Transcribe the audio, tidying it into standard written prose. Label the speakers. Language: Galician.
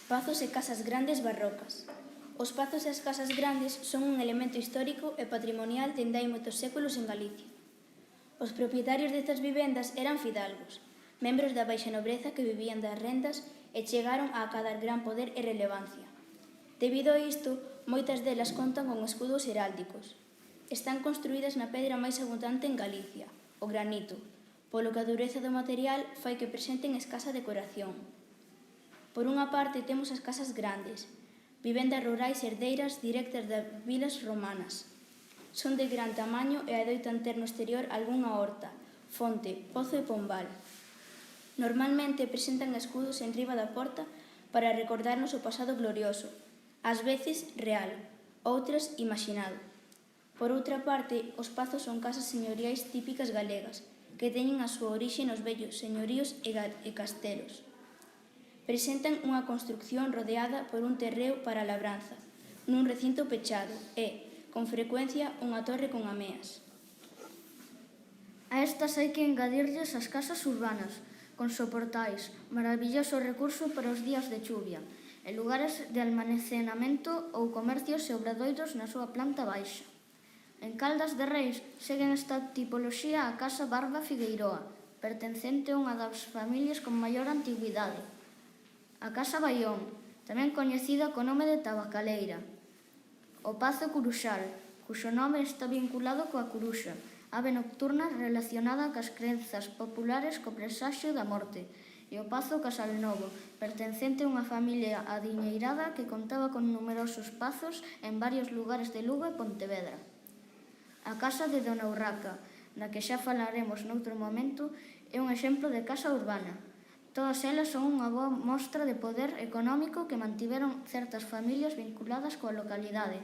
Speaker 1: Pazos e casas grandes barrocas. Os pazos e as casas grandes son un elemento histórico e patrimonial dende hai moitos séculos en Galicia. Os propietarios destas vivendas eran fidalgos, membros da baixa nobreza que vivían das rendas e chegaron a acadar gran poder e relevancia. Debido a isto, moitas delas contan con escudos heráldicos. Están construídas na pedra máis abundante en Galicia, o granito, polo que a dureza do material fai que presenten escasa decoración. Por unha parte temos as casas grandes, vivendas rurais herdeiras directas das vilas romanas. Son de gran tamaño e adoitan ter no exterior algunha horta, fonte, pozo e pombal. Normalmente presentan escudos en riba da porta para recordarnos o pasado glorioso, ás veces real, outras imaxinado. Por outra parte, os pazos son casas señoriais típicas galegas, que teñen a súa orixe nos vellos señoríos e castelos. Presentan unha construcción rodeada por un terreo para a labranza, nun recinto pechado e, con frecuencia, unha torre con ameas.
Speaker 2: A estas hai que engadirlles as casas urbanas, con soportais, maravilloso recurso para os días de chuvia, e lugares de almacenamento ou comercios e obradoiros na súa planta baixa. En Caldas de Reis seguen esta tipoloxía a Casa Barba Figueiroa, pertencente a unha das familias con maior antigüidade. A Casa Baión, tamén coñecida co nome de Tabacaleira. O Pazo Curuxal, cuxo nome está vinculado coa curuxa, ave nocturna relacionada cas crenzas populares co presaxio da morte. E o Pazo Casalnovo, pertencente a unha familia adiñeirada que contaba con numerosos pazos en varios lugares de Lugo e Pontevedra. A Casa de Dona Urraca, na que xa falaremos noutro momento, é un exemplo de casa urbana. Todas elas son unha boa mostra de poder económico que mantiveron certas familias vinculadas coa localidade.